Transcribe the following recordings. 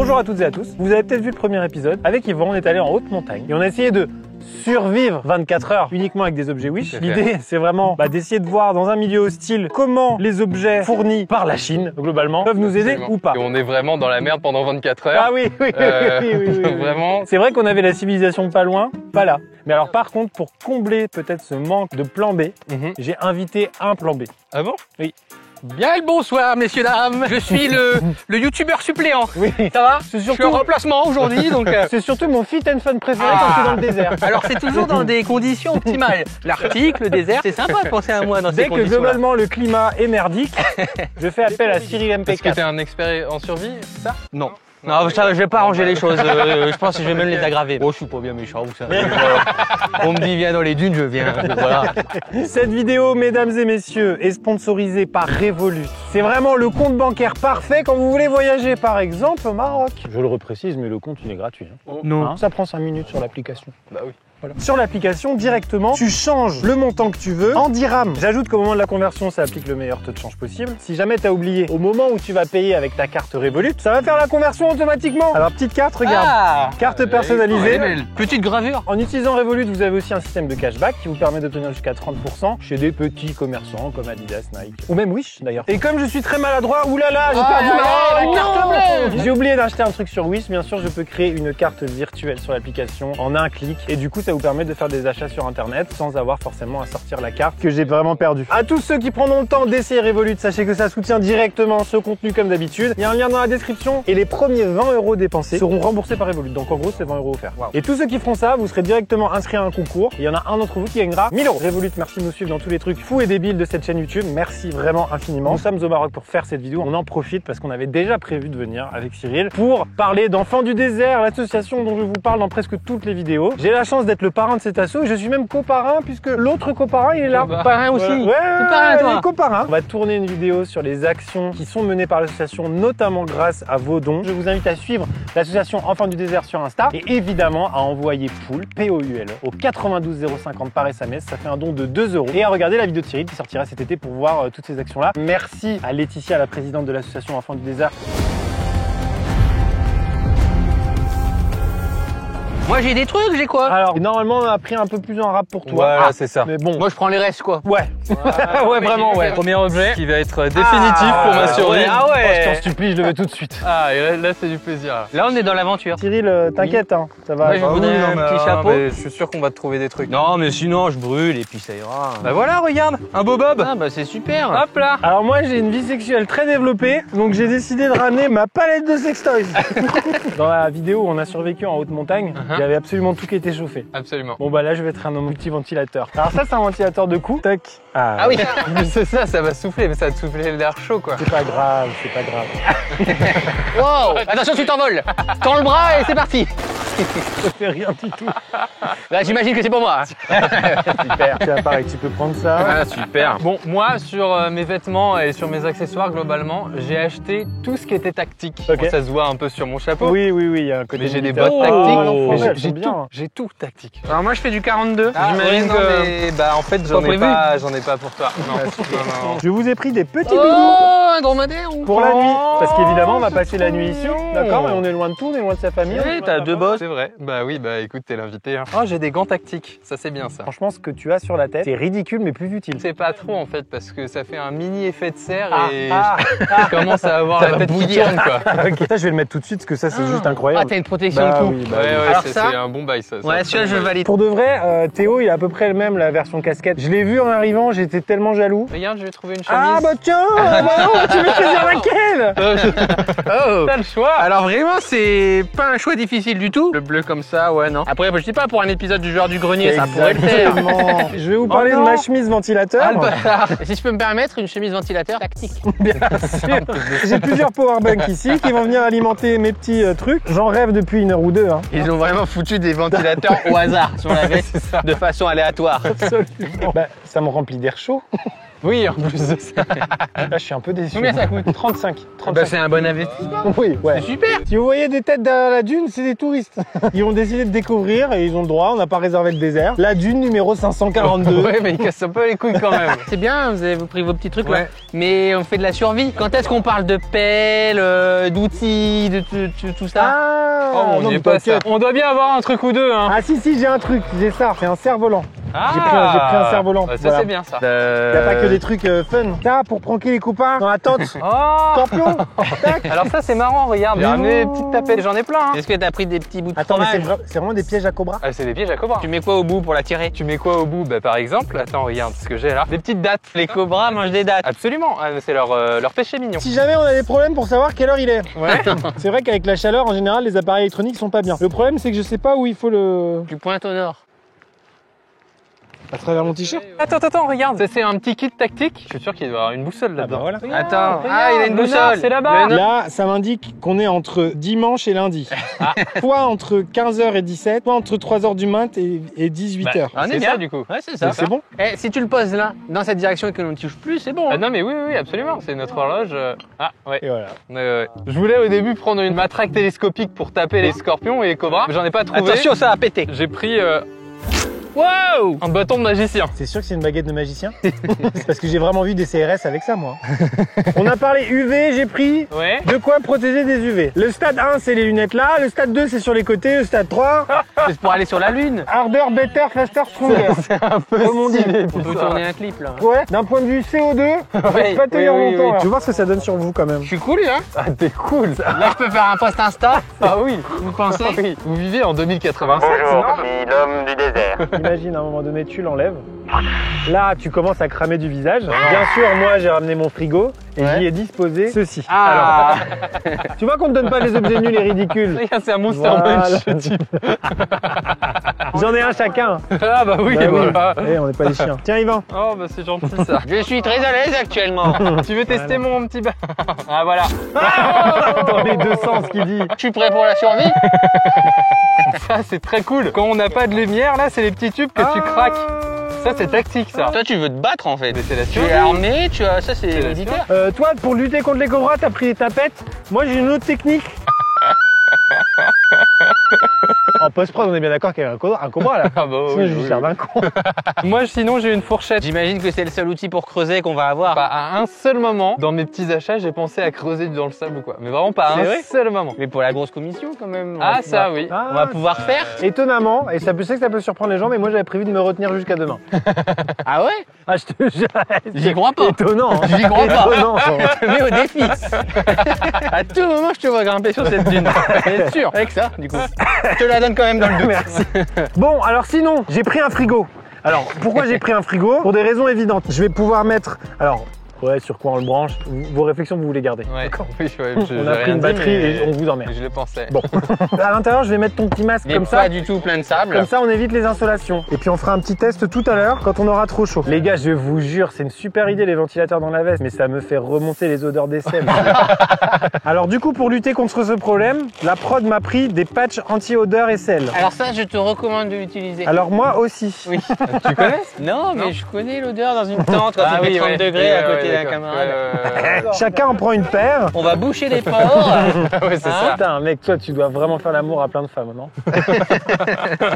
Bonjour à toutes et à tous. Vous avez peut-être vu le premier épisode. Avec Yvan, on est allé en haute montagne et on a essayé de survivre 24 heures uniquement avec des objets Wish. L'idée, c'est vraiment d'essayer de voir dans un milieu hostile comment les objets fournis par la Chine, globalement, peuvent nous aider ou pas. Et on est vraiment dans la merde pendant 24 heures. Ah oui, oui. Vraiment. C'est vrai qu'on avait la civilisation pas loin, pas là. Mais alors par contre, pour combler peut-être ce manque de plan B, j'ai invité un plan B. Ah bon? Oui. Bien le bonsoir, messieurs, dames. Je suis le youtubeur suppléant. Oui. Ça va? C'est Je suis en remplacement aujourd'hui, donc... C'est surtout mon fit and fun préféré quand je suis dans le désert. Alors c'est toujours dans des conditions optimales. L'Arctique, le désert, c'est sympa de penser à moi dans ces Dès que conditions-là. globalement le climat est merdique, je fais appel à Cyril MP4. Est-ce que t'es un expert en survie, c'est ça? Non. Non, ça, je vais pas arranger les choses. Je pense que je vais même les aggraver. Oh, je suis pas bien méchant, vous savez. On me dit viens dans les dunes, je viens. Voilà. Cette vidéo, mesdames et messieurs, est sponsorisée par Revolut. C'est vraiment le compte bancaire parfait quand vous voulez voyager, par exemple, au Maroc. Je le reprécise, mais le compte, il est gratuit. Non. Ça prend 5 minutes sur l'application. Bah oui. Voilà. Sur l'application, directement, tu changes le montant que tu veux en dirhams. J'ajoute qu'au moment de la conversion, ça applique le meilleur taux de change possible. Si jamais tu as oublié, au moment où tu vas payer avec ta carte Revolut, ça va faire la conversion automatiquement. Alors, petite carte, regarde. Ah, Carte personnalisée. petite gravure. En utilisant Revolut, vous avez aussi un système de cashback qui vous permet d'obtenir jusqu'à 30% chez des petits commerçants comme Adidas, Nike ou même Wish d'ailleurs. Et comme je suis très maladroit, oulala, j'ai perdu ma carte bleue. J'ai oublié d'acheter un truc sur Wish. Bien sûr, je peux créer une carte virtuelle sur l'application en un clic et du coup, ça vous permet de faire des achats sur internet sans avoir forcément à sortir la carte que j'ai vraiment perdue. À tous ceux qui prendront le temps d'essayer Revolut, sachez que ça soutient directement ce contenu comme d'habitude. Il y a un lien dans la description et les premiers 20 € dépensés seront remboursés par Revolut. Donc en gros, c'est 20 € offerts. Wow. Et tous ceux qui feront ça, vous serez directement inscrits à un concours. Il y en a un d'entre vous qui gagnera 1000 €. Revolut, merci de nous suivre dans tous les trucs fous et débiles de cette chaîne YouTube. Merci vraiment infiniment. Nous sommes au Maroc pour faire cette vidéo. On en profite parce qu'on avait déjà prévu de venir avec Cyril pour parler d'Enfants du désert, l'association dont je vous parle dans presque toutes les vidéos. J'ai la chance d'être le parrain de cet asso. Je suis même coparrain puisque l'autre coparrain il est là. Parrain aussi. Ouais, parrain, toi. il est coparrain. On va tourner une vidéo sur les actions qui sont menées par l'association, notamment grâce à vos dons. Je vous invite à suivre l'association Enfants du désert sur Insta et évidemment à envoyer POUL, P-O-U-L, au 92 050 par SMS. Ça fait un don de 2 € et à regarder la vidéo de Cyril qui sortira cet été pour voir toutes ces actions là. Merci à Laetitia, la présidente de l'association Enfants du désert. Moi j'ai des trucs, j'ai quoi? Alors normalement on a pris un peu plus en rap pour toi. Voilà, c'est ça. Mais bon. Moi je prends les restes, quoi. Ouais. Ouais, vraiment, ouais. Premier objet qui va être définitif pour ma survie. Ah ouais. Oh, je t'en supplie, je le veux tout de suite. Ah, et là c'est du plaisir. Là on est dans l'aventure. Cyril, t'inquiète, hein, ça va. Ouais, je voudrais un petit chapeau. Mais je suis sûr qu'on va te trouver des trucs. Non mais sinon je brûle et puis ça ira. Bah voilà, regarde, un beau bob. Ah bah c'est super. Hop là. Alors moi j'ai une vie sexuelle très développée, donc j'ai décidé de ramener ma palette de sextoys. Dans la vidéo où on a survécu en haute montagne, il y avait absolument tout qui était chauffé. Absolument. Bon bah là je vais être un multiventilateur. Alors ça c'est un ventilateur de cou. Tac. Ah oui. Mais c'est ça va souffler, mais ça va te souffler l'air chaud quoi. C'est pas grave, c'est pas grave. Wow. Attention tu t'envoles. Tends le bras et c'est parti. Ça fait rien du tout. Là j'imagine que c'est pour moi. Super. Tiens pareil, tu peux prendre ça. Ah super. Bon, moi sur mes vêtements et sur mes accessoires globalement, j'ai acheté tout ce qui était tactique. Ok. Bon, ça se voit un peu sur mon chapeau. Oui, il y a un côté Mais j'ai des militaire. bottes tactiques. Oh, Mais elles sont bien. j'ai tout tactique. Alors moi je fais du 42. J'imagine que bah en fait j'en ai pas pour toi. Non. Non. Je vous ai pris des petits doudous Oh, un dromadaire ou pour la nuit. Parce qu'évidemment on va passer la nuit ici, d'accord? Et on est loin de tout, on est loin de sa famille. Oui, t'as deux bosses. C'est vrai. Bah oui, bah écoute, t'es l'invité. Hein. Oh, j'ai des gants tactiques. Ça c'est bien ça. Franchement, ce que tu as sur la tête, c'est ridicule mais plus utile. C'est pas trop en fait parce que ça fait un mini effet de serre et Ah, je commence à avoir Ça la va tête qui bouillir. tourne quoi. Ok, ça je vais le mettre tout de suite parce que ça c'est juste Ah incroyable. t'as une protection Bah de cou. oui, bah Ouais, oui. Alors c'est ça un bon bail ça. Ouais, celui-là je valide. Pour de vrai, Théo il a à peu près le même la version casquette. Je l'ai vu en arrivant, j'étais tellement jaloux. Regarde, je vais trouver une chemise. Ah bah tiens, bah non, tu veux choisir laquelle? Oh. T'as le choix. Alors vraiment c'est pas un choix difficile du tout. Le bleu comme ça, ouais non. Après je dis pas pour un épisode du joueur du grenier, ça pourrait le faire. Exactement. Je vais vous parler Oh de non. ma chemise ventilateur. Ah, le bâtard. Et si je peux me permettre, une chemise ventilateur tactique. Bien sûr. J'ai plusieurs powerbanks ici qui vont venir alimenter mes petits trucs. J'en rêve depuis 1 heure ou 2. Hein. Ils ont vraiment foutu des ventilateurs au hasard sur la veste de façon aléatoire. Absolument. Bah, ça me remplit d'air chaud. Oui, en plus de ça. Là, je suis un peu déçu. Combien ça coûte? 35. Bah, c'est un bon investissement. Oui, ouais. C'est super. Si vous voyez des têtes derrière la dune, c'est des touristes. Ils ont décidé de découvrir et ils ont le droit, on n'a pas réservé le désert. La dune numéro 542. Ouais, mais il casse un peu les couilles quand même. C'est bien, vous avez pris vos petits trucs là. Ouais. Mais on fait de la survie. Quand est-ce qu'on parle de pelle, d'outils, de tout ça? Oh, on non, n'y mais est pas ça. t'inquiète. On doit bien avoir un truc ou deux, hein. Ah si, j'ai un truc, j'ai ça, c'est un cerf-volant. Ah. J'ai pris un cerf-volant. Ça, Voilà. c'est bien ça. Y a pas que des trucs fun. Ça, pour pranker les copains dans la tente. Oh. Scorpion. Tac. Alors ça, c'est marrant, regarde. J'ai Mais ramené des non. petites tapettes, j'en ai plein. Hein. Est-ce que t'as pris des petits bouts de Attends, mais fromage? c'est vraiment des pièges à cobra. Ah, c'est des pièges à cobra. Tu mets quoi au bout pour la tirer? Tu mets quoi au bout? Bah, par exemple, attends, regarde ce que j'ai là. Des petites dattes. Les cobras mangent des dattes. Absolument. Ah, c'est leur péché mignon. Si jamais on a des problèmes pour savoir quelle heure il est. Ouais. C'est vrai qu'avec la chaleur, en général, les appareils électroniques sont pas bien. Le problème, c'est que je sais pas où il faut le... Tu pointes au nord. À travers mon t-shirt. Attends, regarde. Ça, c'est un petit kit tactique. Je suis sûr qu'il doit y avoir une boussole là-dedans. voilà. Attends. regarde, Ah, il a une le boussole. nord, c'est là-bas. Le nord. Là, ça m'indique qu'on est entre dimanche et lundi. Soit entre 15h et 17, soit entre 3h du mat et 18h. On est C'est bien. ça, du coup. Ouais, c'est ça. C'est bon. Eh, si tu le poses là, dans cette direction et que l'on ne touche plus, c'est bon. Ah Hein. non, mais oui, absolument. C'est notre horloge. Ah, ouais. Et voilà. Ouais. Je voulais au début prendre une matraque télescopique pour taper les scorpions et les cobras, mais j'en ai pas trouvé. Attention, ça va péter. J'ai pris Wow. un bâton de magicien. C'est sûr que c'est une baguette de magicien. C'est parce que j'ai vraiment vu des CRS avec ça, moi. On a parlé UV, j'ai pris Ouais. de quoi protéger des UV. Le stade 1, c'est les lunettes là. Le stade 2, c'est sur les côtés. Le stade 3, C'est pour aller sur la lune. harder, better, faster, stronger. C'est un peu Comme on dit. stylé, On tout peut ça. tourner un clip là. Ouais, d'un point de vue CO2, Ouais, pas tenir oui, longtemps. oui. là. Je veux voir ce que ça donne sur vous quand même. Je suis cool, hein. Ah, t'es cool ça. Là, je peux faire un post Insta. Ah oui. Vous pensez? Ah oui. Vous vivez en 2087, non? l'homme du désert. Imagine à un moment donné, tu l'enlèves. Là, tu commences à cramer du visage. Bien sûr, moi, j'ai ramené mon frigo et Ouais. j'y ai disposé ceci. Ah. Alors, tu vois qu'on ne donne pas les objets nuls et ridicules. Regarde, c'est un Monster Voilà. Munch, ce type. J'en ai un chacun. Ah bah oui, Bah oui. voilà. Eh, on n'est pas des chiens. Tiens, Yvan. Oh bah c'est gentil ça. Je suis très à l'aise actuellement. Tu veux tester mon petit Ah voilà. Dans les deux sens, qu'il dit. Je suis prêt pour la survie. Ça c'est très cool. Quand on n'a pas de lumière là, c'est les petits tubes que tu craques. Ça c'est tactique ça. Toi, tu veux te battre en fait. Mais c'est la Tu survie. es armé, tu as ça, c'est C'est la militaire. Toi, pour lutter contre les cobras, t'as pris les tapettes. Moi, j'ai une autre technique. En post-prod, on est bien d'accord qu'il y a un cobra là. Ah bah Sinon, oui, je oui, vais faire oui. d'un con. Moi sinon j'ai une fourchette. J'imagine que c'est le seul outil pour creuser qu'on va avoir. Pas à un seul moment dans mes petits achats, j'ai pensé à creuser dans le sable ou quoi. Mais vraiment pas à C'est un vrai seul moment. Mais pour la grosse commission quand même. Ah ça oui. Ah, On va pouvoir faire. Étonnamment, et ça peut, je sais que ça peut surprendre les gens, mais moi j'avais prévu de me retenir jusqu'à demain. Ah ouais? Ah, je te jure. J'y crois pas. Étonnant. hein. J'y crois pas. Étonnant. Je te mets au défi. À tout moment, je te vois grimper sur cette dune. C'est sûr. Avec ça, du coup. Je te la donne quand même dans le doute. Merci. Bon, alors sinon, j'ai pris un frigo. Alors, pourquoi j'ai pris un frigo? Pour des raisons évidentes. Je vais pouvoir mettre... Alors, ouais, sur quoi on le branche? Vos réflexions, vous vous les gardez. Ouais. D'accord. Oui, On a pris une batterie et on vous emmerde. Je le pensais. Bon. À l'intérieur, je vais mettre ton petit masque Mais comme pas ça. du tout plein de sable. Comme ça, on évite les insolations. Et puis, on fera un petit test tout à l'heure quand on aura trop chaud. Les gars, je vous jure, c'est une super idée les ventilateurs dans la veste, mais ça me fait remonter les odeurs d'aisselle. Alors, du coup, pour lutter contre ce problème, la prod m'a pris des patchs anti-odeur aisselle. Alors ça, je te recommande de l'utiliser. Alors, moi aussi. Oui. Tu connais? Non, mais je connais l'odeur dans une tente quand Ah il fait oui, 30 ouais. degrés à Ouais, côté d'un d'accord. camarade. Chacun en prend une paire. On va boucher les pores. Ouais, c'est Hein? ça. Putain, mec, toi, tu dois vraiment faire l'amour à plein de femmes, non?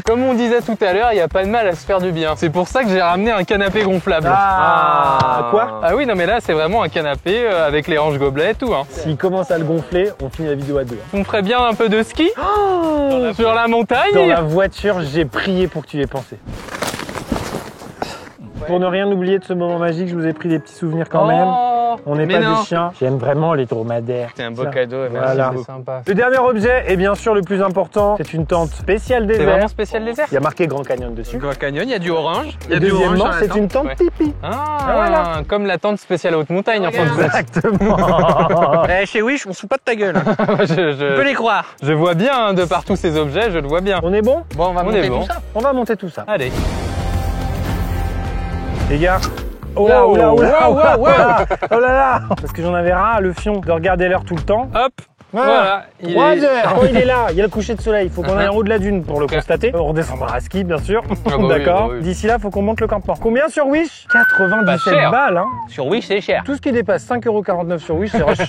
Comme on disait tout à l'heure, il n'y a pas de mal à se faire du bien. C'est pour ça que j'ai ramené un canapé gonflable. Quoi? Ah oui, non mais là c'est vraiment un canapé avec les hanches gobelets et tout. Hein. S'il commence à le gonfler, on finit la vidéo à deux. On ferait bien un peu de ski sur la montagne. Dans la voiture, j'ai prié pour que tu y aies pensé. Pour ne rien oublier de ce moment magique, je vous ai pris des petits souvenirs quand même. On n'est mais pas non. des chiens. J'aime vraiment les dromadaires. C'est un beau Ça. cadeau. Voilà. C'est sympa. Le dernier objet, et bien sûr le plus important, c'est une tente spéciale C'est désert. vraiment spécial désert. Il y a marqué Grand Canyon dessus. Grand Canyon, il y a du orange. Il y Et a du orange deuxièmement, sur la c'est tente. une tente Ouais. pipi. Ah, voilà. comme la tente spéciale haute montagne en fin de compte. Exactement. Eh, chez Wish, on se fout pas de ta gueule. je, On peut les croire. je vois bien hein, de par tous ces objets, je le vois bien. On est bon? Bon, on va On monter est bon. tout ça. On va monter tout ça. Allez. Les gars. Oh là, oh là, oh là, Wow, wow, wow. oh là là. Parce que j'en avais ras le fion de regarder l'heure tout le temps. Hop. Voilà, 3 heures. Quand il est là, il y a le coucher de soleil. Il faut qu'on aille en haut de la dune pour le Ok. constater. On redescendra à ski, bien sûr. bah oui, D'accord. bah oui. D'ici là, il faut qu'on monte le campement. Combien sur Wish? 97 cher. balles. Hein. Sur Wish, c'est cher. Tout ce qui dépasse 5,49 € sur Wish, c'est rush. ouais,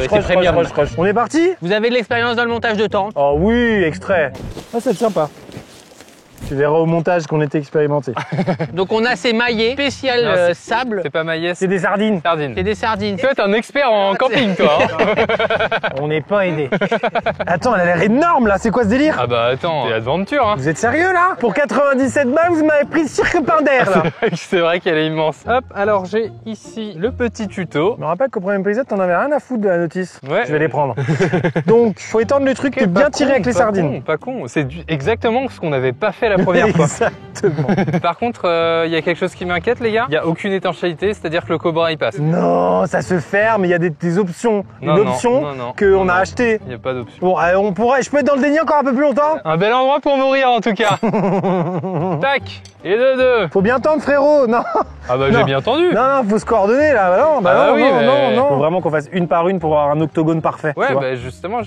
c'est premium. Rush. On est parti? Vous avez de l'expérience dans le montage de tente? Oh oui, extrait. Ah, c'est sympa. Tu verras au montage qu'on était expérimenté. Donc on a ces maillets spécial Non, c'est- sable. C'est pas maillet, C'est des sardines. sardine. C'est des sardines. Toi, t'es un expert en camping, toi. Hein. On n'est pas aidé. Attends, elle a l'air énorme là. C'est quoi ce délire? Ah bah attends, c'est aventure, hein. Vous êtes sérieux là? Pour 97 balles, vous m'avez pris Cirque Pinder là. C'est vrai qu'elle est immense. Hop, alors j'ai ici le petit tuto. Je me rappelle qu'au premier épisode, t'en avais rien à foutre de la notice. Ouais. Je vais les prendre. Donc, faut étendre le truc, t'es bien tiré avec les sardines. Pas con, c'est exactement ce qu'on n'avait pas fait la première fois. Exactement. Par contre, il y a quelque chose qui m'inquiète, les gars. Il n'y a aucune étanchéité, c'est-à-dire que le Cobra il passe. Non, ça se ferme, il y a des options. Non, Une non, option non. qu'on Non, a non. achetée. Il n'y a pas d'option. Bon, on pourrait. Je peux être dans le déni encore un peu plus longtemps? Un bel endroit pour mourir en tout cas. Tac. Et de deux. Faut bien tendre, frérot. Non, Ah bah Non. j'ai bien entendu. non, faut se coordonner là. Non, Ah non, oui, non, mais- non. Faut vraiment qu'on fasse une par une pour avoir un octogone parfait. tu Ouais, vois. bah justement,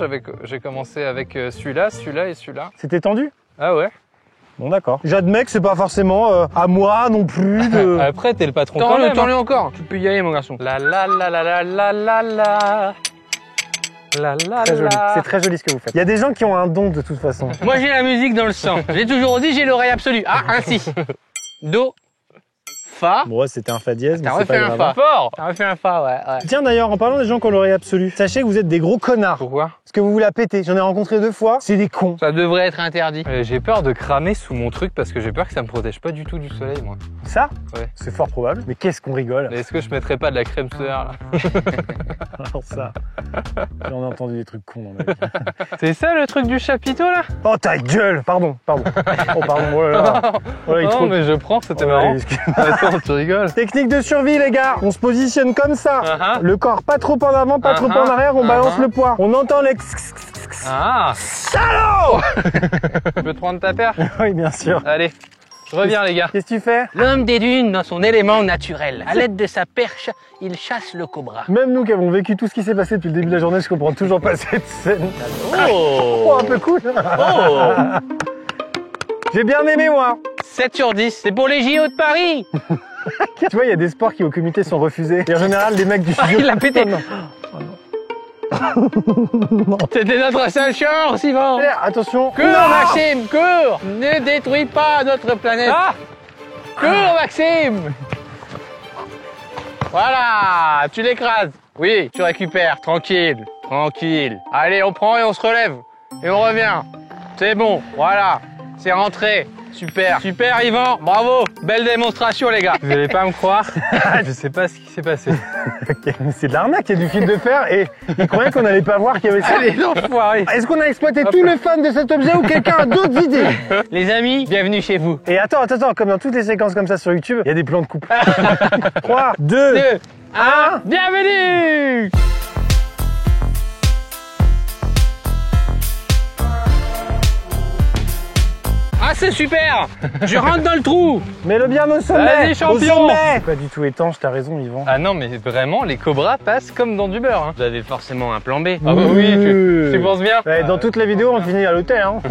j'ai commencé avec celui-là, celui-là et celui-là. C'était tendu? Ah ouais. Bon, d'accord. J'admets que c'est pas forcément à moi non plus de. Après, t'es le patron quand Tends-le, même. tends-le encore. Tu peux y aller, mon garçon. La la la la la la la la. La la Très joli. la. C'est très joli ce que vous faites. Il y a des gens qui ont un don de toute façon. Moi, j'ai la musique dans le sang. J'ai toujours dit, j'ai l'oreille absolue. Ah, ainsi. Do, fa. Bon, ouais, c'était un fa dièse, mais T'as c'est refait pas un grave. fa. Fort. T'as refait un fa, ouais. Tiens d'ailleurs, en parlant des gens qui ont l'oreille absolue, sachez que vous êtes des gros connards. Pourquoi? Parce que vous vous la pétez. J'en ai rencontré 2 fois. C'est des cons. Ça devrait être interdit. J'ai peur de cramer sous mon truc parce que j'ai peur que ça me protège pas du tout du soleil, moi. Ça, Ouais. c'est fort probable. Mais qu'est-ce qu'on rigole. Est-ce que je mettrais pas de la crème solaire là? Alors ça, j'en ai entendu des trucs cons dans ma vie. C'est ça le truc du chapiteau là? Oh ta gueule. Pardon. Oh pardon. Oh là là. Oh là, il est Non trop- mais je prends, c'était Oh, marrant. excuse-moi. Attends, tu rigoles. Technique de survie les gars. On se positionne comme ça. Uh-huh. Le corps pas trop en avant, pas trop en arrière. On balance le poids. On entend les. Ah! Salaud. Je peux te prendre ta paire? Oui, bien sûr. Allez, je reviens les gars. Qu'est-ce que tu fais? L'homme des dunes dans son élément naturel. À l'aide de sa perche, il chasse le cobra. Même nous qui avons vécu tout ce qui s'est passé depuis le début de la journée, je comprends toujours pas cette scène. Oh, Oh, un peu cool. J'ai bien aimé moi. 7 sur 10, c'est pour les JO de Paris. Tu vois, il y a des sports qui au comité sont refusés. Et en général, les mecs du studio. Il l'a pété. Oh, non. C'était notre seule chance, Simon. Allez, attention. Cours, Maxime, cours. Ne détruis pas notre planète. Ah! Cours, Maxime. Voilà, tu l'écrases. Oui, tu récupères, tranquille, tranquille. Allez, on prend et on se relève. Et on revient. C'est bon, voilà. C'est rentré. Super, super Yvan, bravo. Belle démonstration les gars. Vous allez pas me croire? Je sais pas ce qui s'est passé. Ok, mais c'est de l'arnaque, il y a du fil de fer et ils croyaient qu'on allait pas voir qu'il y avait ça. Allez, l'enfoiré! Est-ce qu'on a exploité tout le fun de cet objet ou quelqu'un a d'autres idées? Les amis, bienvenue chez vous. Et attends, comme dans toutes les séquences comme ça sur YouTube, il y a des plans de couple. 3, 2, 2, 1, bienvenue. Ah c'est super. Je rentre dans le trou. mets-le bien au sommet. Vas-y, champion. Au sommet. Pas du tout étanche, t'as raison Yvan. Ah non, mais vraiment, les cobras passent comme dans du beurre. Hein. Vous avez forcément un plan B. Ah bah oui, tu penses bien? Ouais, dans toutes les vidéos, on finit à l'hôtel. Hein.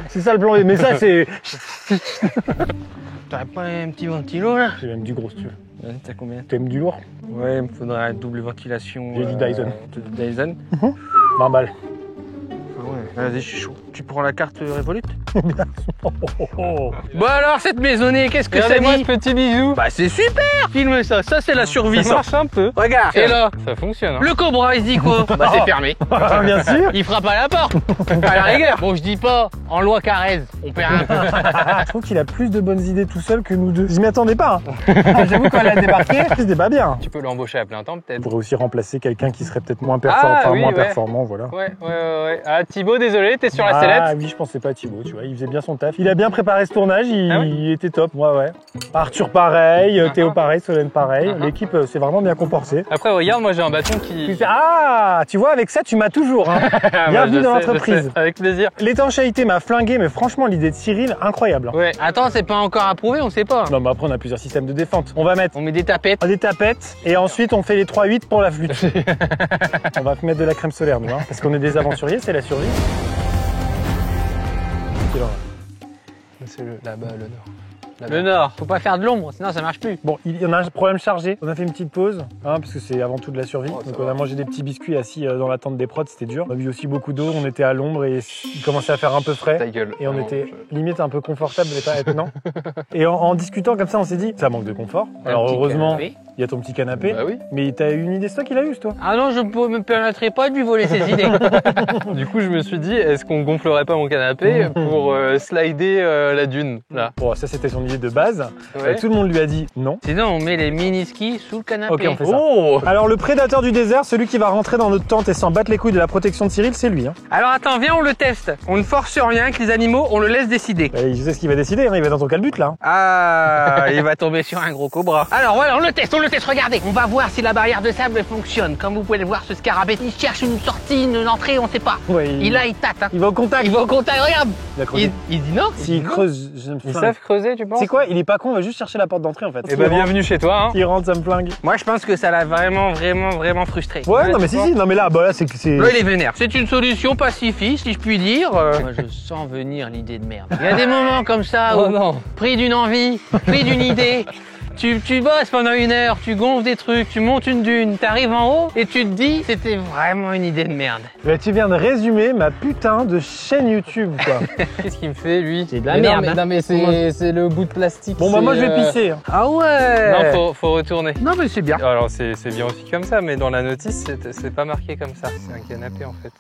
C'est ça le plan. Mais ça, c'est. T'aurais pas un petit ventilo là? J'ai même du gros, si tu veux. Vas-y, t'as combien? T'aimes du lourd? Ouais, il me faudrait une double ventilation. J'ai dit Dyson. Dyson? 20 balles. Ah ouais, vas-y, je suis chaud. Tu prends la carte Revolut? Oh. Bon alors, cette maisonnée, qu'est-ce que ça Regardez-moi dit? ce petit bisou. Bah c'est super! Filme ça, ça c'est la survie Ça ça. marche un peu. Regarde! Et là, Ça fonctionne. Hein. le cobra il se dit quoi? Bah c'est fermé. Bien sûr. Il frappe à la porte. À la rigueur. Bon, je dis pas, en loi Carrez, on perd un peu. Je trouve qu'il a plus de bonnes idées tout seul que nous deux. Je m'y attendais pas. Hein. J'avoue quand elle a débarqué, il se débat bien. Tu peux l'embaucher à plein temps On peut-être. pourrait aussi remplacer quelqu'un qui serait peut-être moins performant, Ah, oui, moins ouais. performant, voilà. Ouais. Ah Thibaut, désolé, t'es sur la Ah, sellette. Ah oui, je pensais pas à Thibaut, tu vois, il faisait bien son taf. Il a bien préparé ce tournage, il était top. Ouais. Arthur pareil, Théo pareil, Solène pareil. L'équipe s'est vraiment bien comportée. Après, regarde, moi j'ai un bâton qui... Ah, tu vois, avec ça, tu m'as toujours. Hein. Bienvenue dans l'entreprise. Avec plaisir. L'étanchéité m'a flingué, mais franchement, l'idée de Cyril, incroyable. Ouais, attends, c'est pas encore approuvé, on sait pas. Non, mais après, on a plusieurs systèmes de défente. On va mettre On met des tapettes. des tapettes et ensuite, on fait les 3-8 pour la flûte. On va mettre de la crème solaire, nous, hein, parce qu'on est des aventuriers, c'est la survie. Quel horreur. C'est là-bas, le nord. Le nord, faut pas faire de l'ombre, sinon ça marche plus. Bon, il y en a un problème chargé. On a fait une petite pause, hein, parce que c'est avant tout de la survie. Oh, donc on a mangé des petits biscuits assis dans la tente des prods, c'était dur. On a bu aussi beaucoup d'eau, on était à l'ombre et il commençait à faire un peu frais. Ta gueule. Et on Vraiment, était limite un peu confortable d'être non. Et en discutant comme ça, on s'est dit, ça manque de confort. Alors heureusement, il y a ton petit canapé. Bah oui. Mais t'as une idée, c'est toi qui l'as eu, toi? Ah non, je me permettrai pas de lui voler ses idées. Du coup, je me suis dit, est-ce qu'on gonflerait pas mon canapé pour slider la dune, là? Bon, ça c'était son idée de base. Ouais. Tout le monde lui a dit non. Sinon, on met les mini-skis sous le canapé. Ok, on fait ça. Oh! Alors le prédateur du désert, celui qui va rentrer dans notre tente et s'en battre les couilles de la protection de Cyril, c'est lui. Hein. Alors attends, viens, on le teste. On ne force sur rien que les animaux, on le laisse décider. Et je sais ce qu'il va décider, hein. Il va dans ton calbut là. Ah, il va tomber sur un gros cobra. Alors voilà, on le teste, regardez. On va voir si la barrière de sable fonctionne. Comme vous pouvez le voir, ce scarabée, il cherche une sortie, une entrée, on sait pas. Ouais, Il tâte, hein. il va au contact. Il va au contact, regarde. Il a creusé. Il dit non. S'il creuse, je me Ils flingue. savent creuser, tu penses? C'est quoi? Il est pas con, il va juste chercher la porte d'entrée en fait. Eh ben, bienvenue chez toi, hein. S'il rentre, ça me flingue. Moi, je pense que ça l'a vraiment frustré. Ouais, non mais tu si, non mais là, bah là c'est. Là, il est vénère. C'est une solution pacifiste, si je puis dire. Moi, je sens venir l'idée de merde. Il y a des moments comme ça où, Oh non. pris d'une envie, pris d'une idée, tu bosses pendant 1 heure, tu gonfles des trucs, tu montes une dune, t'arrives en haut et tu te dis, c'était vraiment une idée de merde. Bah, tu viens de résumer ma putain de chaîne YouTube quoi. Qu'est-ce qu'il me fait, lui? C'est de la Mais merde, Non, hein. mais, non, mais c'est le bout de plastique. Bon bah moi je vais c'est, pisser. Hein. Ah ouais. Non, faut retourner. Non, mais c'est bien. Alors, c'est bien aussi comme ça, mais dans la notice, c'est pas marqué comme ça. C'est un canapé, en fait.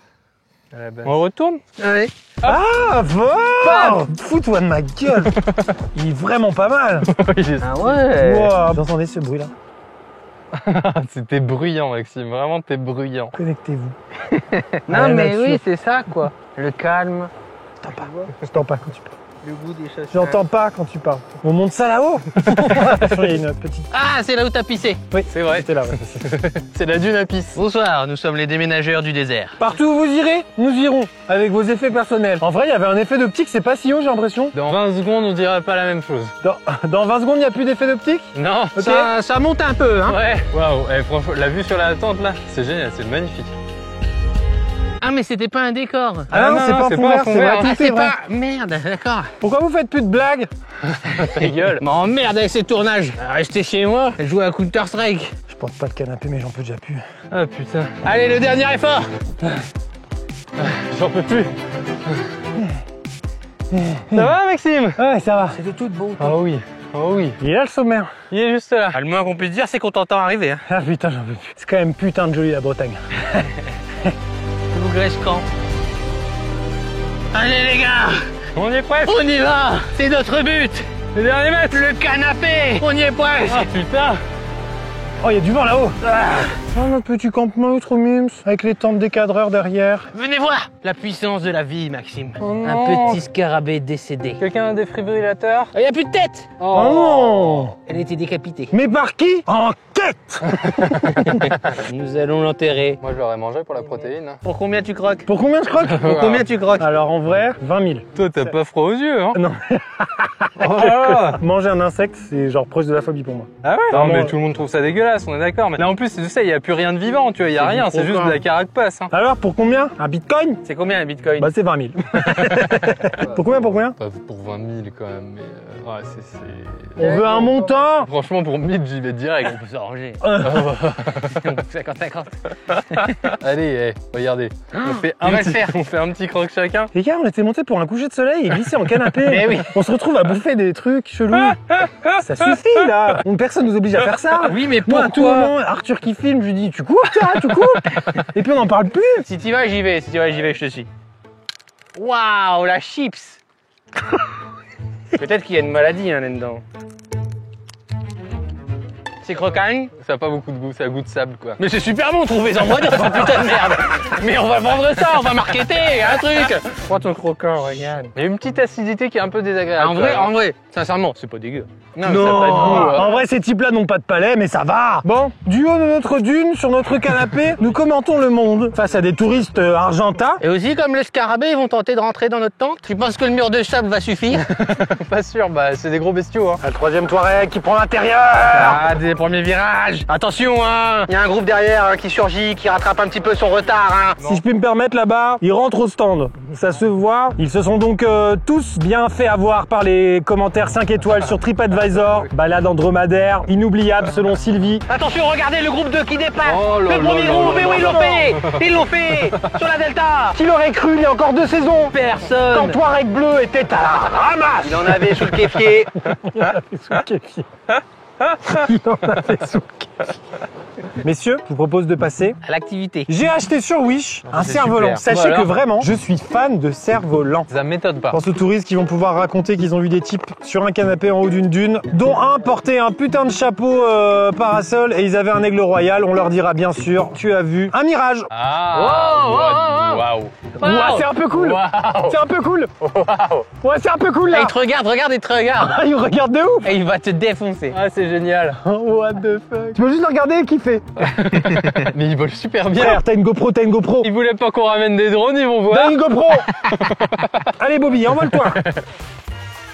À la base. On retourne? Ouais. Ah fort. Fous-toi de ma gueule. Il est vraiment pas mal. Ah ouais. Wow. Vous entendez ce bruit là? C'était bruyant, Maxime. Vraiment, t'es bruyant. Connectez-vous. Non, Rien mais là-dessus. oui, c'est ça, quoi. Le calme. Je t'entends pas quand tu parles. Le goût des choses. J'entends pas quand tu parles. On monte ça là-haut. Il y a une petite. Ah, c'est là où t'as pissé. Oui, C'est vrai. c'était là. Ouais. C'est la dune à pisse. Bonsoir, nous sommes les déménageurs du désert. Partout où vous irez, nous irons avec vos effets personnels. En vrai, il y avait un effet d'optique, c'est pas si haut, j'ai l'impression. Dans 20 secondes, on dirait pas la même chose. Dans 20 secondes, il n'y a plus d'effet d'optique. Non. Ok. Ça monte un peu, hein. Ouais. Waouh. Franchement, la vue sur la tente, là, c'est génial. C'est magnifique. Ah, mais c'était pas un décor. Ah non, c'est pas un fond vert, c'est vrai, Ah, tout est c'est vrai. pas... Merde, d'accord. Pourquoi vous faites plus de blagues? Ta gueule. M'emmerde avec ces tournages. Restez chez moi, jouer à Counter-Strike. Je porte pas le canapé, mais j'en peux déjà plus. Ah putain. Allez, le dernier effort. J'en peux plus. Ça va, Maxime? Ouais, ça va. C'est de toute beauté. Oh oui. Oh oui. Il est là le sommaire. Il est juste là. Ah, le moins qu'on puisse dire, c'est qu'on t'entend arriver. Hein. Ah putain, j'en peux plus. C'est quand même putain de joli la Bretagne. Loup Grescan. Allez, les gars, On est presque. on y va. C'est notre but. Le dernier mètre. Le canapé. On y est presque. Ah putain. Oh, il y a du vent là-haut. Oh, notre petit campement trop mimes, avec les tentes des cadreurs derrière. Venez voir la puissance de la vie, Maxime. Oh non. Un petit scarabée décédé. Quelqu'un a un défibrillateur? Il n'y a plus de tête. Oh non. Elle était décapitée. Mais par qui? Enquête. Nous allons l'enterrer. Moi, je l'aurais mangé pour la protéine. Pour combien tu croques? Pour combien je croque? Pour combien tu croques? Alors en vrai, 20 000. Toi, t'as pas froid aux yeux, hein? Non. Oh. Manger un insecte, c'est genre proche de la phobie pour moi. Ah ouais? Non, Vraiment, mais tout le monde trouve ça dégueulasse, on est d'accord. Mais là, en plus, tu sais, il y a plus rien de vivant, tu vois, il y a C'est rien, du c'est juste croquant. de la carapace. Hein. Alors pour combien? Un bitcoin? C'est combien un bitcoin? Bah c'est 20 000. Pour combien? Pour combien? Pas pour 20 000 quand même, mais ouais, c'est. On veut un montant. Franchement, pour 1000, j'y vais direct. On peut s'arranger. Ah. 50-50. Allez, regardez. On fait on va le petit, faire. on fait un petit croque chacun. Les gars, on était montés pour un coucher de soleil et glissé en canapé. Mais oui. On se retrouve à bouffer des trucs chelous. Ça suffit là. Personne nous oblige à faire ça. Oui, mais Moi, à tout pourquoi? moment, Arthur qui filme, je lui dis tu coupes, toi, tu coupes. Et puis on n'en parle plus. Si tu vas, j'y vais. Si tu vas, j'y vais, je te suis. Waouh, la chips. Peut-être qu'il y a une maladie hein, là-dedans. C'est croquant? Ça a pas beaucoup de goût, ça a goût de sable quoi. Mais c'est super bon, trouvez-en moi des putain de merde. Mais on va vendre ça, on va marketer, un truc. Prends ton croquant, regarde. Il y a une petite acidité qui est un peu désagréable. En vrai, sincèrement, c'est pas dégueu. Non, mais ça a pas de goût. En vrai, ces types-là n'ont pas de palais, mais ça va. Bon, du haut de notre dune, sur notre canapé, nous commentons le monde face à des touristes argentins. Et aussi, comme le scarabée, ils vont tenter de rentrer dans notre tente. Tu penses que le mur de sable va suffire? Pas sûr, bah c'est des gros bestiaux. Hein. La troisième Touareg qui prend l'intérieur. Ah, des premiers virages. Attention, hein. Il y a un groupe derrière qui surgit, qui rattrape un petit peu son retard, hein. Si je puis me permettre, là-bas, ils rentrent au stand. Ça se voit. Ils se sont donc tous bien fait avoir par les commentaires 5 étoiles sur TripAdvisor. Balade en dromadaire, inoubliable selon Sylvie. Attention, regardez le groupe 2 qui dépasse. Oh là Le premier là groupe, là et oui, là ils l'ont là. fait. Ils l'ont fait. Sur la Delta. Qui l'aurait cru il y a encore 2 saisons? Personne. Quand Touareg bleu était à la ramasse. Il en avait sous le kéfier. Il en avait sous le kéfier. Il en avait sous le kéfier. Messieurs, je vous propose de passer. À l'activité. J'ai acheté sur Wish un c'est cerf-volant. super. Sachez Voilà. que vraiment, je suis fan de cerfs-volants. Ça m'étonne pas. Pense aux touristes qui vont pouvoir raconter qu'ils ont vu des types sur un canapé en haut d'une dune, dont un portait un putain de chapeau parasol et ils avaient un aigle royal. On leur dira bien sûr, tu as vu un mirage. Ah, waouh. Ouais, c'est un peu cool. Waouh. C'est un peu cool. Ouais, c'est un peu cool Et là. il te regarde, il te regarde. Ah, il me regarde de ouf. Et il va te défoncer. Ah, c'est génial. What the fuck. Tu peux juste le regarder et kiffer. Mais ils volent super bien. Frère, t'as une GoPro, t'as une GoPro. Ils voulaient pas qu'on ramène des drones, ils vont voir. T'as une GoPro. Allez Bobby, envole-toi.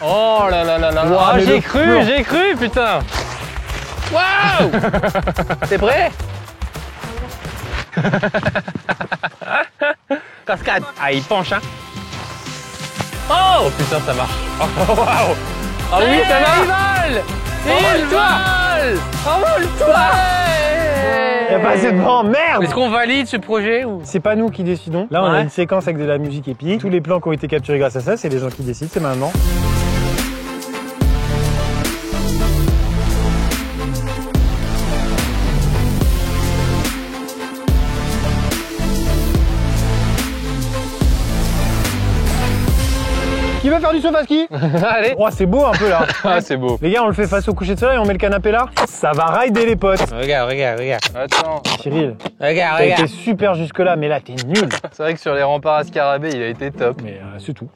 Oh là là là là. Wow, Ah, mais le plan. j'ai cru, putain. Waouh. T'es prêt? Cascade. Ah, il penche, hein. Oh putain, ça marche. Oh waouh. Ah oui, ça marche. Il vole. Envole-toi. Y'a pas assez de vent, merde. Est-ce qu'on valide ce projet ou? C'est pas nous qui décidons. Là, on a Ouais. une séquence avec de la musique épique. Tous les plans qui ont été capturés grâce à ça, c'est les gens qui décident, c'est maintenant. Qui veut faire du saut à ski? Allez. Oh, c'est beau un peu là. Ah, c'est beau. Les gars, on le fait face au coucher de soleil, on met le canapé là. Ça va rider les potes. Regarde. Attends. Cyril, Regarde, t'as été super jusque là, mais là t'es nul. C'est vrai que sur les remparts à Scarabée, il a été top. Mais c'est tout.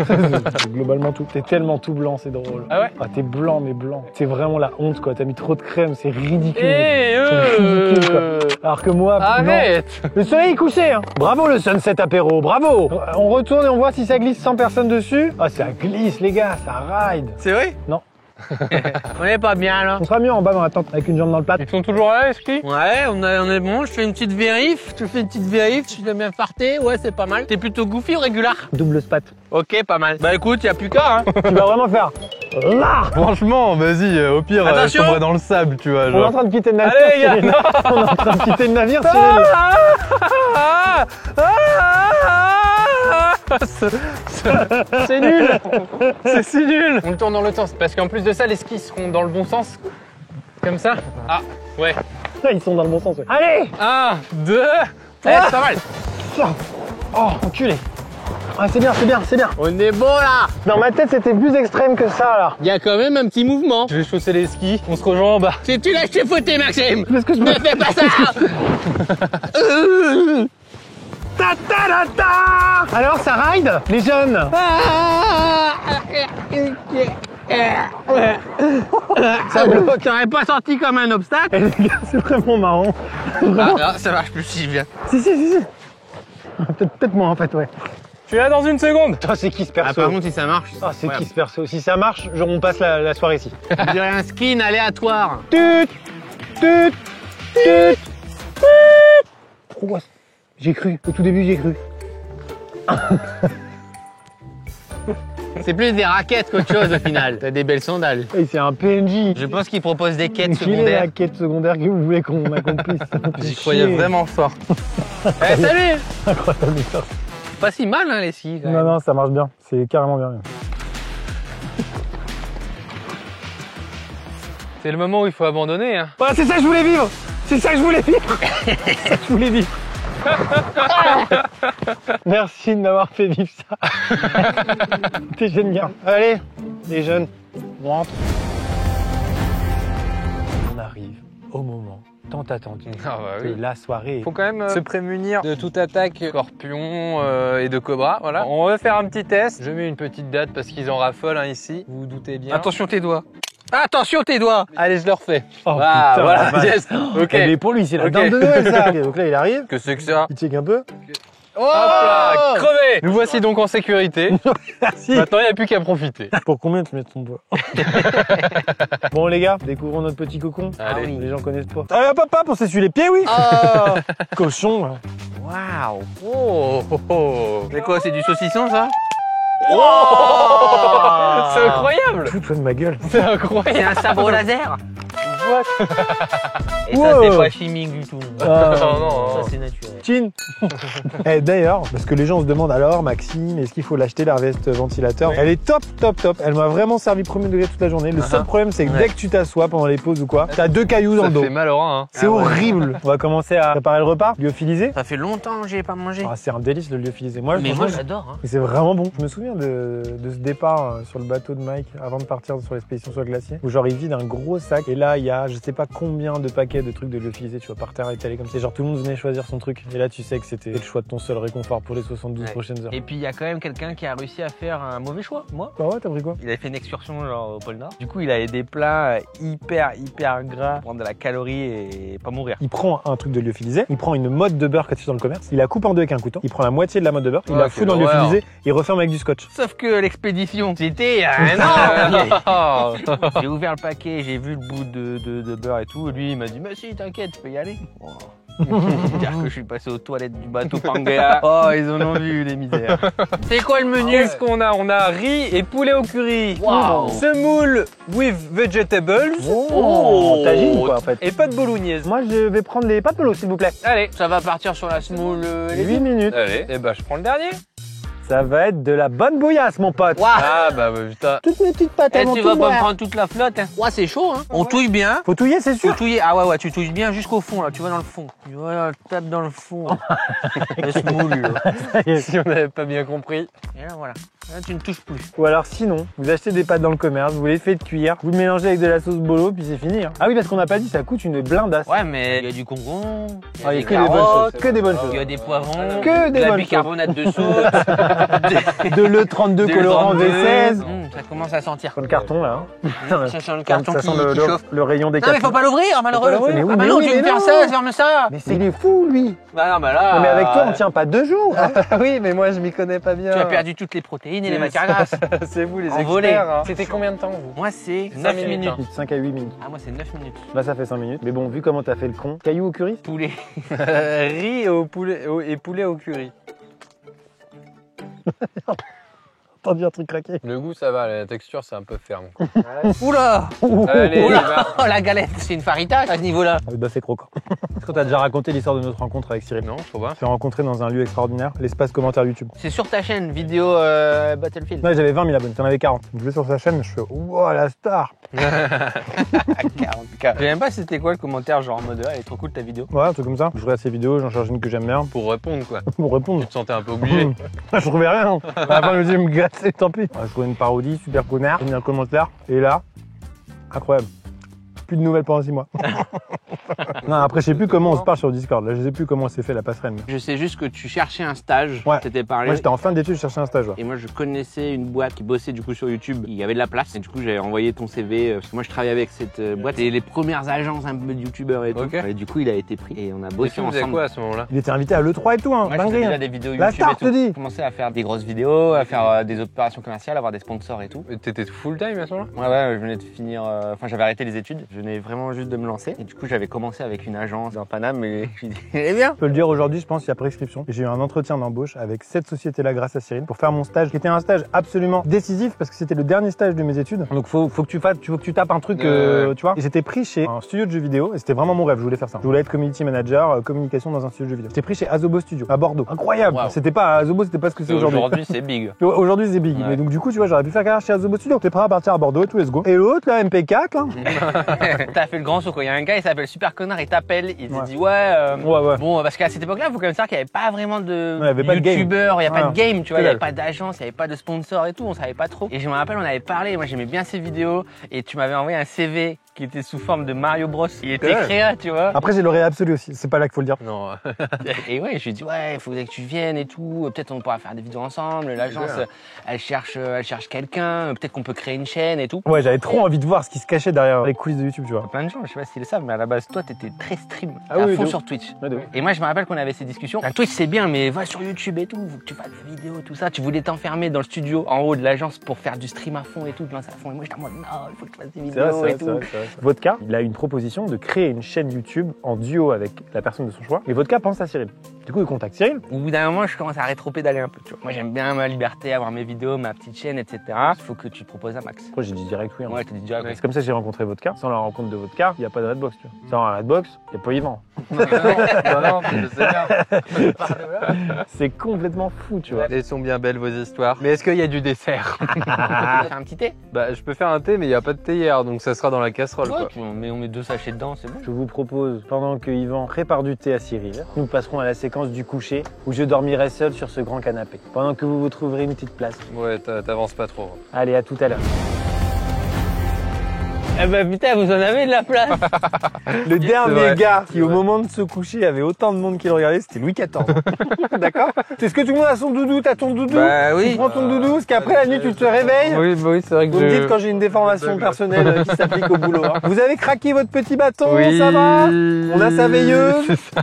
C'est globalement tout. T'es tellement tout blanc, c'est drôle. Ah ouais? Ah, t'es blanc, mais blanc. C'est vraiment la honte quoi. T'as mis trop de crème, c'est ridicule. Eh C'est ridicule quoi. Alors que moi, non. Arrête. Le soleil est couché, hein. Bravo le sunset apéro, bravo. On retourne et on voit si ça glisse sans personne dessus. Ah, ça glisse les gars, ça ride. C'est vrai? Non. On est pas bien là. On sera mieux en bas dans la tente avec une jambe dans le plat. Ils sont toujours là, les skis? Ouais, on est bon, je fais une petite vérif, tu fais une petite vérif, tu l'as bien farté, ouais c'est pas mal. T'es plutôt goofy ou régular? Double spat. Ok, pas mal. Bah écoute, y a plus qu'à hein. Tu vas vraiment faire là. Franchement, vas-y, au pire, Attention. je tomberai dans le sable, tu vois. On est Genre. en train de quitter le navire. Allez, les gars, Cyril. On est en train de quitter le navire, Cyril. C'est nul. C'est si nul. On le tourne dans l'autre sens, parce qu'en plus de ça, les skis seront dans le bon sens. Comme ça. Ah, ouais. Ils sont dans le bon sens. Ouais. Allez. 1, 2. Eh, c'est pas mal. Oh, enculé. Ah, c'est bien, c'est bien, c'est bien. On est bon là. Dans ma tête, c'était plus extrême que ça, là. Y a quand même un petit mouvement. Je vais chausser les skis, on se rejoint en bas. Si tu lâches tes fouettés, Maxime. Parce que je Ne me... fais pas ça. Ta ta ta ta. Alors, ça ride, les jeunes? Ça bloque. T'aurais pas sorti comme un obstacle. Eh, les gars, c'est vraiment marrant. Vraiment. Ah, ça marche plus si bien. Si. Peut-être moi, en fait, ouais. Je suis là dans une seconde. Oh, c'est qui ce Ah, perso? par contre, si ça marche. Ah, c'est qui ce perso? Si ça marche, genre, on passe la soirée ici. On dirait un skin aléatoire. Tut. Oh, j'ai cru. Au tout début, j'ai cru. C'est plus des raquettes qu'autre chose au final. T'as des belles sandales. Hey, c'est un PNJ. Je pense qu'ils proposent des quêtes Quelle est secondaires. la quête secondaire que vous voulez qu'on accomplisse? J'y croyais vraiment fort. Eh, salut. Incroyable. Pas si mal hein les skis. quand même. Non, ça marche bien. C'est carrément bien. C'est le moment où il faut abandonner. Hein. Voilà, c'est ça que je voulais vivre. C'est ça que je voulais vivre. C'est ça que je voulais vivre. Merci de m'avoir fait vivre ça. T'es génial. Allez, les jeunes, on rentre. On arrive au moment tant attendu Ah bah de oui. la soirée. Faut quand même se prémunir de toute attaque scorpion et de cobra. Voilà. On va faire un petit test. Je mets une petite date parce qu'ils en raffolent hein, ici. Vous vous doutez bien. Attention tes doigts. Attention tes doigts. Allez, je le refais. Oh, Ah, putain, voilà. la vache. Yes. Ok. Mais pour lui, c'est la Ok. dinde de Noël, ça. Ok, donc là, il arrive, Que c'est que ça? il check un peu. Hop là, crevé. Nous voici donc en sécurité. Merci. Maintenant, il n'y a plus qu'à profiter. Pour combien tu mets ton doigt? Bon, les gars, découvrons notre petit cocon. Allez. Les gens connaissent pas. Ah, hop, hop, hop, on s'essuie les pieds, oui. Oh. Cochon. hein. Waouh. Oh, oh, oh. C'est quoi? C'est du saucisson, ça? Oh C'est incroyable. Fous-toi de ma gueule. C'est incroyable. C'est un sabre laser. Et Wow. ça, c'est pas chimique du tout. Ah. Non, non, Ça, non. c'est naturel. Chin. Eh, d'ailleurs, parce que les gens se demandent alors, Maxime, est-ce qu'il faut l'acheter la veste ventilateur? Elle est top, top, top. Elle m'a vraiment servi premier degré toute la journée. Le seul problème, c'est que dès que tu t'assois pendant les pauses ou quoi, t'as 2 cailloux dans Ça le dos. fait mal au rein, hein. C'est horrible. On va commencer à préparer le repas. Lyophilisé. Ça fait longtemps que j'ai pas mangé. Ah, c'est un délice le lyophilisé. Moi, Mais franchement, moi, j'adore. Hein. et c'est vraiment bon. Je me souviens de ce départ sur le bateau de Mike avant de partir sur l'expédition sur le glacier, où genre il vide un gros sac et là il y a je sais pas combien de paquets de trucs de lyophilisé, tu vois, par terre étalés comme ça. Genre tout le monde venait choisir son truc et là tu sais que c'était le choix de ton seul réconfort pour les 72 Ouais. prochaines heures. Et puis, il y a quand même quelqu'un qui a réussi à faire un mauvais choix. Moi, Bah ouais, t'as pris quoi? il avait fait une excursion genre au pôle Nord. Du coup, il avait des plats hyper gras pour prendre de la calorie et pas mourir. Il prend un truc de lyophilisé, il prend une mode de beurre qu'il dans le commerce, il la coupe en deux avec un couteau, il prend la moitié de la mode de beurre, il Oh, la fout quelle dans le horreur. lyophilisé, il referme avec du scotch. Sauf que l'expédition, c'était un an. Oh. J'ai ouvert le paquet, j'ai vu le bout de beurre et tout. Et lui, il m'a dit, mais si, t'inquiète, tu peux y aller. Oh. Dire que je suis passé aux toilettes du bateau Pangea. Oh, ils en ont vu, les misères. C'est quoi le menu? Qu'est-ce qu'on a? On a riz et poulet au curry. Wow. Semoule with vegetables. Oh, tagine quoi en fait. Et pas de bolognaise. Moi je vais prendre les pâtes polo s'il vous plaît. Allez. Ça va partir sur la semoule. 8 minutes. Allez. Et bah, je prends le dernier. Ça va être de la bonne bouillasse mon pote. Waouh. Ah, bah, putain. Toutes mes petites pâtes Eh, elles vont tu tout vas pas boire. me prendre toute la flotte. Hein. Ouais, c'est chaud. Hein. On touille bien. Faut touiller, c'est Faut sûr. touiller. Ah ouais, tu touilles bien jusqu'au fond, là. Tu vas dans le fond. Tu vas, tape dans le fond. La semoule, là. Si on n'avait pas bien compris. Et là, voilà. Là, tu ne touches plus. Ou alors sinon, vous achetez des pâtes dans le commerce, vous les faites cuire, vous le mélangez avec de la sauce bolo, puis c'est fini. Hein. Ah oui, parce qu'on n'a pas dit, ça coûte une blindasse. Ouais, mais il y a du concombre. Ah, il y a que des bonnes choses. Que des bonnes Il y a choses. des poivrons. Que des de la bonnes bicarbonate de soude. De l'E32 colorant V16. Ça commence à sentir. Sur le carton là. Hein. Ça sent le carton Ça qui sent le chauffe. le rayon des Non mais cartons. faut pas l'ouvrir, malheureux. l'ouvrir. Mais oui, Ah bah mais non, oui, tu veux mais me faire non. ça, ferme ça. Mais c'est il est fou lui. Bah non, bah là. Non, mais avec toi on tient pas 2 jours. Hein. Oui, mais moi, je m'y connais pas bien. Tu as perdu toutes les protéines et les matières grasses. C'est vous, les En experts. volée. Hein. C'était combien de temps, vous? Moi c'est 5 9 minutes. minutes. 5 à 8 minutes. Ah moi c'est 9 minutes. Là ça fait 5 minutes. Mais bon, vu comment t'as fait le con. Caillou au curry. Poulet. Riz au poulet, et poulet au curry. T'as dit un truc craqué. Le goût, ça va. La texture, c'est un peu ferme. quoi. Oula. Allez, Oula. Oh la galette, c'est une farita à ce niveau-là. Ah oui, bah c'est croquant. Est-ce que t'as déjà raconté l'histoire de notre rencontre avec Cyril? Non, je crois pas. Je l'ai rencontré dans un lieu extraordinaire, l'espace commentaire YouTube. C'est sur ta chaîne vidéo Battlefield. Ouais, j'avais 20 000 abonnés, t'en avais 40. Je vais sur sa chaîne, je fais wow, la star. 40K. Je sais même pas c'était quoi le commentaire genre en mode elle est trop cool ta vidéo. Ouais, un truc comme ça. Je regarde ses vidéos, j'en charge une que j'aime bien Pour répondre, quoi. pour répondre. Tu te sentais un peu obligé. Je trouvais rien. À la fin, je me dis, me gâter, tant pis. Je trouvais une parodie, super connard. J'ai mis un commentaire. Et là, incroyable. Plus de nouvelles pendant 6 mois. Non, après, je sais plus comment on se parle sur Discord. Là, je sais plus comment s'est fait la passerelle. mais- Je sais juste que tu cherchais un stage, Ouais. t'étais parlé. Moi, j'étais en fin d'études, je cherchais un stage. Ouais. Et moi, je connaissais une boîte qui bossait du coup sur YouTube. Il y avait de la place. Et du coup, j'avais envoyé ton CV. Parce que moi, je travaillais avec cette boîte. C'était les premières agences un peu de youtubeurs et tout. Ok. Et du coup, il a été pris. Et on a Et bossé tu faisais ensemble. quoi à ce moment-là? Il était invité à l'E3 et tout, hein. Moi, je Dinguerie. faisais déjà Hein. des vidéos La YouTube star, et tout. te dis. J'ai commencé à faire des grosses vidéos, à faire des opérations commerciales, avoir des sponsors et tout. Et t'étais full time à ce moment-là? Ouais, je venais de finir. Enfin, j'avais arrêté les études. Je venais vraiment juste de me lancer. Et du coup, j'avais commencé avec une agence dans Paname. Et je me suis dit, eh bien. Je peux le dire aujourd'hui, je pense qu'il y a prescription. Et j'ai eu un entretien d'embauche avec cette société-là grâce à Cyril pour faire mon stage, qui était un stage absolument décisif parce que c'était le dernier stage de mes études. Donc faut que tu fasses, faut que tu tapes un truc, tu vois. Et j'étais pris chez un studio de jeux vidéo et c'était vraiment mon rêve. Je voulais faire ça. Je voulais être community manager, communication dans un studio de jeux vidéo. J'étais pris chez Asobo Studio à Bordeaux. Incroyable. Wow. C'était pas Asobo, c'était pas ce que c'est aujourd'hui. Aujourd'hui, c'est big. Aujourd'hui c'est big. Ouais. Mais donc du coup, tu vois, j'aurais pu faire carrière chez Asobo Studio. T'es prêt à partir à Bordeaux et tout, let's go. Et l'autre là, MP4 là. T'as fait le grand saut quoi. Il y a un gars, il s'appelle Super Connard, il t'appelle, il te dit ouais. Ouais. Bon, parce qu'à cette époque-là, il faut quand même savoir qu'il n'y avait pas vraiment de il y avait pas de game. youtubeurs, il n'y a pas de game, tu vois, il n'y avait dalle. pas d'agence, il n'y avait pas de sponsor et tout, on savait pas trop. Et je me rappelle, on avait parlé, moi j'aimais bien ces vidéos, et tu m'avais envoyé un CV qui était sous forme de Mario Bros. Il était Ouais. créa, tu vois. Après, j'ai l'oreille absolue aussi. C'est pas là qu'il faut le dire. Non. Et ouais, je lui ai dit, ouais, il faudrait que tu viennes et tout. Peut-être on pourra faire des vidéos ensemble. L'agence, elle cherche quelqu'un. Peut-être qu'on peut créer une chaîne et tout. Ouais, j'avais trop envie de voir ce qui se cachait derrière les coulisses de YouTube, tu vois. Plein de gens, je sais pas s'ils le savent, mais à la base, toi, t'étais très stream. Ah à oui, fond de sur Twitch. Ouais, de ouf. Et moi, je me rappelle qu'on avait ces discussions. Twitch, c'est bien, mais va sur YouTube et tout. Faut que tu fasses des vidéos, tout ça. Tu voulais t'enfermer dans le studio en haut de l'agence pour faire du stream à fond et tout, de lancer à fond. Et moi, j'étais en mode, non, il faut que tu fasses des vidéos et tout. Vodka, il a une proposition de créer une chaîne YouTube en duo avec la personne de son choix. Et Vodka pense à Cyril. Du coup, il contacte Cyril. Au bout d'un moment, je commence à rétropédaler un peu, tu vois. Moi, j'aime bien ma liberté, avoir mes vidéos, ma petite chaîne, etc. Il faut que tu te proposes à Max. Après, j'ai dit direct oui. Ouais, t'as dit direct. C'est comme ça que j'ai rencontré Vodka. Sans la rencontre de Vodka, il n'y a pas de Redbox, tu vois. Sans la Redbox, il n'y a pas Yvan. Non, je sais bien. C'est complètement fou, tu vois. Elles sont bien belles vos histoires. Mais est-ce qu'il y a du dessert? On va faire un petit thé. Bah, je peux faire un thé, mais il n'y a pas de théière, donc ça sera dans la casserole, quoi. On met 2 sachets dedans, c'est bon. Je vous propose, pendant que Yvan prépare du thé à Cyril, nous passerons à la séquence du coucher où je dormirai seul sur ce grand canapé. Pendant que vous vous trouverez une petite place. Ouais, t'avances pas trop. Allez, à tout à l'heure. Eh ben putain, vous en avez de la place. Le dernier vrai. gars qui, au moment de se coucher, avait autant de monde qui le regardait, c'était Louis XIV. D'accord? Est-ce que tout le monde a son doudou? T'as ton doudou? Bah oui. Tu prends ton doudou, parce qu'après la nuit, tu te réveilles. Oui, c'est vrai que Vous me dites quand j'ai une déformation personnelle qui s'applique au boulot. Hein. Vous avez craqué votre petit bâton, Oui. ça va? On a sa veilleuse. C'est ça.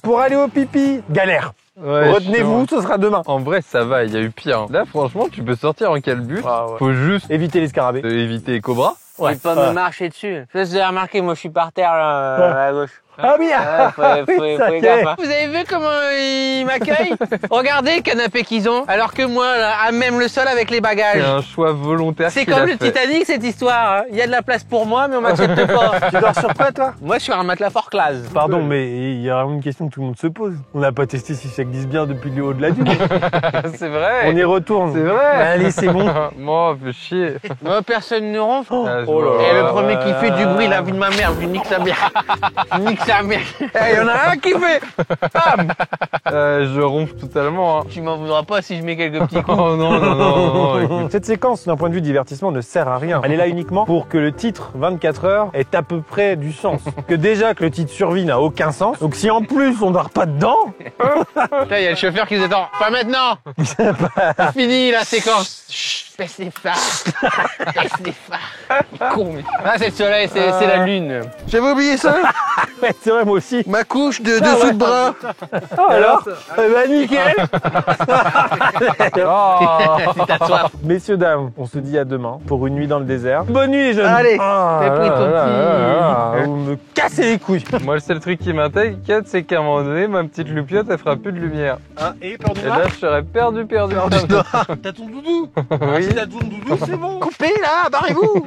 Pour aller au pipi, galère. Ouais, Retenez-vous, ce sera demain. En vrai, ça va, il y a eu pire. Hein. Là, franchement, tu peux sortir en calbut. Ah ouais. Faut juste Évitez les scarabées. éviter les cobras. Ouais, pas me marcher dessus. Ça, vous avez remarqué, moi je suis par terre là, à gauche. Ah oui, Faut oui, ça y est. gaffe, hein. Vous avez vu comment ils m'accueillent? Regardez le canapé qu'ils ont. Alors que moi, là, à même le sol avec les C'est bagages. un choix volontaire. C'est qu'il comme a le fait. Titanic cette histoire. Hein. Il y a de la place pour moi, mais on m'accepte pas. Tu dors sur quoi, toi? Moi, je suis un matelas fort classe. Pardon, mais il y a vraiment une question que tout le monde se pose. On n'a pas testé si ça glisse bien depuis le haut de la dune. C'est vrai. On y retourne. C'est vrai. Allez, c'est bon. Moi, fais chier. Moi, personne ne ronfle. Ah, je oh là vois. Et le premier qui fait du bruit, la vie de ma mère, je lui nique sa mère. Je nique sa mère. Il y en a un qui fait. Bam. Je ronfle totalement. Hein. Tu m'en voudras pas si je mets quelques petits coups. Oh non, écoute. Cette séquence, d'un point de vue divertissement, ne sert à rien. Elle est là uniquement pour que le titre 24 heures ait à peu près du sens. Que déjà que le titre survie n'a aucun sens. Donc si en plus on dort pas dedans, Là, il y a le chauffeur qui nous attend. Pas maintenant. C'est fini la séquence. Chut, baisse les phares. Baisse les phares. Con, mais. Ah, c'est le soleil, c'est la lune. J'avais oublié ça. ouais, c'est vrai, moi aussi. Ma couche de Ah, dessous ouais. de bras. Oh, alors bah nickel. Oh. Si t'as soif. Messieurs, dames, on se dit à demain pour une nuit dans le désert. Bonne nuit les jeunes. Allez, Ah, fais pris ton petit. vous me cassez les couilles. Moi, le seul truc qui m'inquiète, c'est qu'à un moment donné, ma petite loupiote, elle fera plus de lumière. Et peur Et là, je serais perdu. T'as ton doudou. Oui. Si t'as ton doudou, c'est bon. Coupez là, barrez-vous.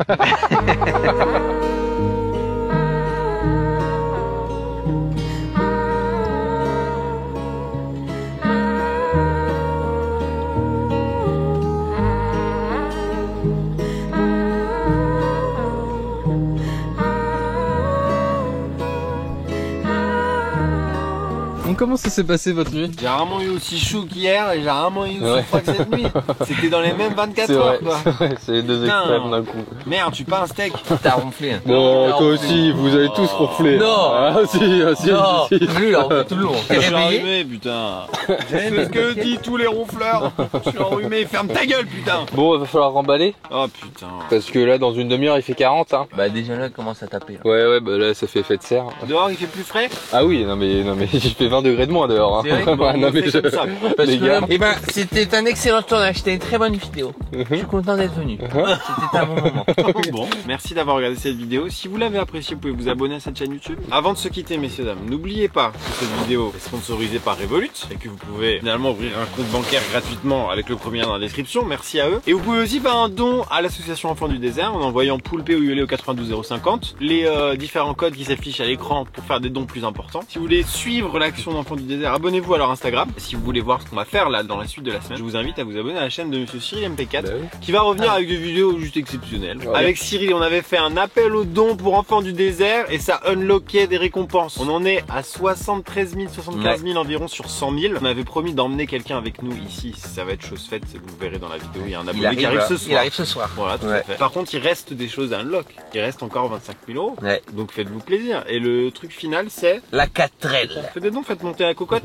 Comment ça s'est passé votre nuit? J'ai rarement eu aussi chaud qu'hier et j'ai rarement eu aussi Ouais. froid que cette nuit. C'était dans les mêmes 24 C'est heures vrai, quoi. c'est vrai, c'est les deux Putain. extrêmes d'un coup. Merde, tu pas un steak. T'as ronflé. hein. Bon, Non, toi aussi, vous avez tous ronflé. Non. Ah si, si. Lui là, on fait tout le long. T'es Je suis réveillé enrhumé putain. C'est ce que disent tous les ronfleurs. Je suis enrhumé, ferme ta gueule putain. Bon, il va falloir remballer. Oh putain. Parce que là, dans une demi-heure, il fait 40. Hein. Bah déjà là, commence à taper. Là. Ouais, bah là, ça fait fête serre. Dehors il fait plus frais. Ah oui, non mais il fait 20 degrés de moins dehors. Hein. C'est vrai, bon, non on mais fait comme ça. Parce les que gars. eh ben, c'était un excellent tournage, c'était une très bonne vidéo. Je suis content d'être venu. C'était un bon moment. Bon, merci d'avoir regardé cette vidéo. Si vous l'avez appréciée, vous pouvez vous abonner à cette chaîne YouTube. Avant de se quitter, messieurs dames, n'oubliez pas que cette vidéo est sponsorisée par Revolut et que vous pouvez finalement ouvrir un compte bancaire gratuitement avec le premier lien dans la description. Merci à eux. Et vous pouvez aussi faire un don à l'association Enfants du Désert en envoyant poulpe ou ULE au 92 050. Les différents codes qui s'affichent à l'écran pour faire des dons plus importants. Si vous voulez suivre l'action l'association d'enfants du désert, abonnez-vous à leur Instagram. Si vous voulez voir ce qu'on va faire là dans la suite de la semaine, je vous invite à vous abonner à la chaîne de Monsieur Cyril MP4 qui va revenir avec des vidéos juste exceptionnelles. Avec Cyril, on avait fait un appel aux dons pour enfants du désert et ça unlockait des récompenses. On en est à 73 000, 75 000 environ sur 100 000. On avait promis d'emmener quelqu'un avec nous ici. Ça va être chose faite, vous verrez dans la vidéo. Il y a un abonné qui arrive ce soir. Il arrive ce soir. Voilà, tout à fait. Par contre, il reste des choses à unlock. Il reste encore 25 000 €. Ouais. Donc faites-vous plaisir. Et le truc final, c'est... La 4L. Faites des dons, faites monter la cocotte.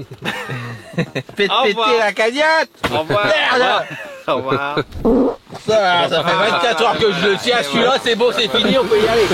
Faites Au revoir. péter la cagnotte. Au revoir. Merde. Au revoir. Ça fait 24 heures que je le tiens, celui-là c'est bon, c'est fini, on peut y aller.